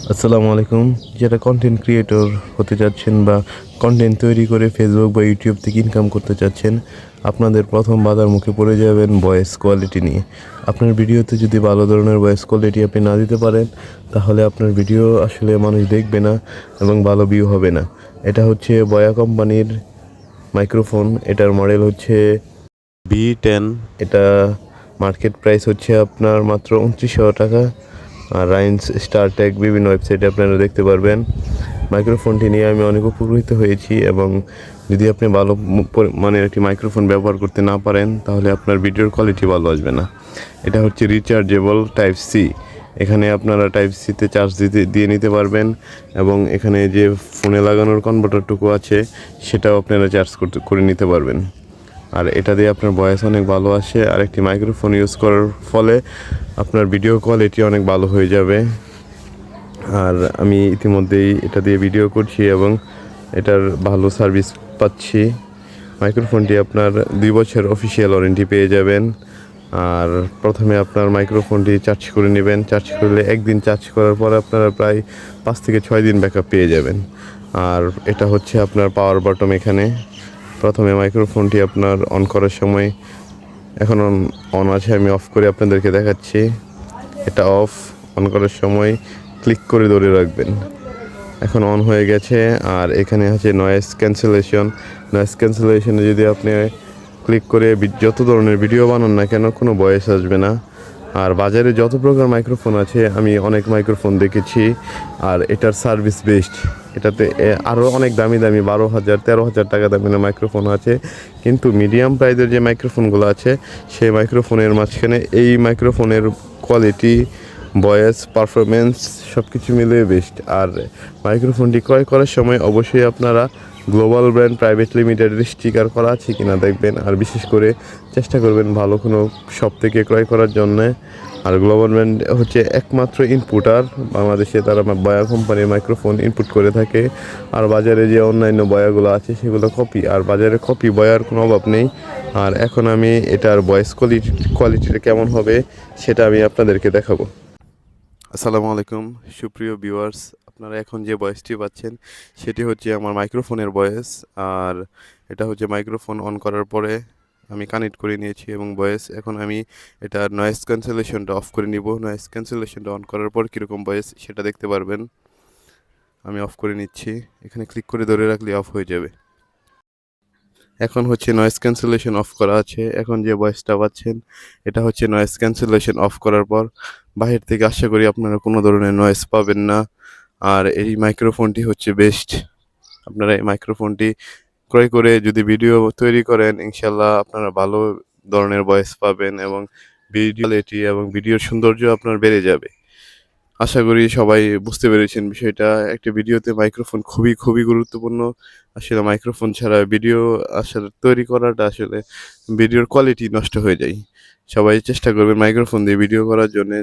আসসালামু আলাইকুম। যারা কন্টেন্ট ক্রিয়েটর হতে চাচ্ছেন বা কন্টেন্ট তৈরি করে ফেসবুক বা ইউটিউব থেকে ইনকাম করতে চাচ্ছেন, আপনাদের প্রথম বাধার মুখে পড়ে যাবেন ভয়েস কোয়ালিটি নিয়ে। আপনার ভিডিওতে যদি ভালো ধরনের ভয়েস কোয়ালিটি আপনি না দিতে পারেন, তাহলে আপনার ভিডিও আসলে মানুষ দেখবে না এবং ভালো ভিউ হবে না। এটা হচ্ছে বয়া কোম্পানির মাইক্রোফোন। এটার মডেল হচ্ছে B10। এটা মার্কেট প্রাইস হচ্ছে আপনার মাত্র 2900 টাকা। আর রাইন্স স্টারটেক বিভিন্ন ওয়েবসাইটে আপনারা দেখতে পারবেন। মাইক্রোফোনটি নিয়ে আমি অনেক উপকৃত হয়েছি, এবং যদি আপনি ভালো মানের একটি মাইক্রোফোন ব্যবহার করতে না পারেন, তাহলে আপনার ভিডিওর কোয়ালিটি ভালো আসবে না। এটা হচ্ছে রিচার্জেবল টাইপ সি। এখানে আপনারা টাইপ সিতে চার্জ দিয়ে নিতে পারবেন, এবং এখানে যে ফোনে লাগানোর কনভার্টারটুকু আছে সেটাও আপনারা চার্জ করে নিতে পারবেন। আর এটা দিয়ে আপনার ভয়েস অনেক ভালো আসে, আর একটি মাইক্রোফোন ইউজ করার ফলে আপনার ভিডিও কোয়ালিটি অনেক ভালো হয়ে যাবে। আর আমি ইতিমধ্যেই এটা দিয়ে ভিডিও করছি এবং এটার ভালো সার্ভিস পাচ্ছি। মাইক্রোফোনটি আপনার 2 বছর অফিসিয়াল ওয়ারেন্টি পেয়ে যাবেন। আর প্রথমে আপনার মাইক্রোফোনটি চার্জ করে নেবেন। চার্জ করলে একদিন চার্জ করার পর আপনারা প্রায় 5 থেকে 6 দিন ব্যাকআপ পেয়ে যাবেন। আর এটা হচ্ছে আপনার পাওয়ার বাটন। এখানে প্রথমে মাইক্রোফোনটি আপনার অন করার সময়, এখন অন আছে, আমি অফ করে আপনাদেরকে দেখাচ্ছি। এটা অন করার সময় ক্লিক করে ধরে রাখবেন। এখন অন হয়ে গেছে। আর এখানে আছে নয়েজ ক্যান্সেলেশনে যদি আপনি ক্লিক করে যত ধরনের ভিডিও বানান না কেন, কোনো ভয়েস আসবে না। আর বাজারে যত প্রকার মাইক্রোফোন আছে, আমি অনেক মাইক্রোফোন দেখেছি, আর এটার সার্ভিস বেস্ট। এটাতে আরও অনেক দামি দামি 12,000 13,000 টাকা দামের মাইক্রোফোন আছে, কিন্তু মিডিয়াম প্রাইসের যে মাইক্রোফোনগুলো আছে, সেই মাইক্রোফোনের মাঝখানে এই মাইক্রোফোনের কোয়ালিটি, ভয়েস, পারফরমেন্স সব কিছু মিলিয়ে বেস্ট। আর মাইক্রোফোনটি ক্রয় করার সময় অবশ্যই আপনারা গ্লোবাল ব্র্যান্ড প্রাইভেট লিমিটেডের স্টিকার করা আছে কিনা দেখবেন, আর বিশেষ করে চেষ্টা করবেন ভালো কোনো শপ থেকে ক্রয় করার জন্যে। আর গ্লোবাল ব্র্যান্ড হচ্ছে একমাত্র ইনপুটার বাংলাদেশে, তারা বয়া কোম্পানির মাইক্রোফোন ইনপুট করে থাকে। আর বাজারে যে অন্যান্য বয়াগুলো আছে সেগুলো কপি, আর বাজারে কপি বয়ার কোনো অভাব নেই। আর এখন আমি এটার ভয়েস কোয়ালিটিটা কেমন হবে সেটা আমি আপনাদেরকে দেখাবো। আসসালামু আলাইকুম সুপ্রিয় ভিউয়ার্স, আপনারা এখন যে ভয়েসটি পাচ্ছেন সেটি হচ্ছে আমার মাইক্রোফোনের ভয়েস। আর এটা হচ্ছে মাইক্রোফোন অন করার পরে আমি কানেক্ট করে নিয়েছি এবং ভয়েস। এখন আমি এটার নয়েজ ক্যান্সেলেশনটা অফ করে নিব। নয়েজ ক্যান্সেলেশনটা অন করার পর কীরকম ভয়েস সেটা দেখতে পারবেন। আমি অফ করে নিচ্ছি। এখানে ক্লিক করে ধরে রাখলে অফ হয়ে যাবে। এখন হচ্ছে নয়েজ ক্যান্সেলেশন অফ করা আছে। এখন যে ভয়েসটা পাচ্ছেন এটা হচ্ছে নয়েজ ক্যান্সেলেশন অফ করার পর। বাহির থেকে আশা করি আপনারা কোনো ধরনের নয়েজ পাবেন না। আর এই মাইক্রোফোনটি হচ্ছে বেস্ট। আপনারা এই মাইক্রোফোনটি ক্রয় করে যদি ভিডিও তৈরি করেন, ইনশাল্লাহ আপনারা ভালো ধরনের ভয়েস পাবেন, এবং ভিডিও কোয়ালিটি এবং ভিডিওর সৌন্দর্য আপনার বেড়ে যাবে। আশা করি সবাই বুঝতে পেরেছেন বিষয়টা। একটা ভিডিওতে মাইক্রোফোন খুবই খুবই গুরুত্বপূর্ণ। আসলে মাইক্রোফোন ছাড়া ভিডিও আসলে তৈরি করাটা, আসলে ভিডিওর কোয়ালিটি নষ্ট হয়ে যায়। সবাই চেষ্টা করবেন মাইক্রোফোন দিয়ে ভিডিও করার জন্যে।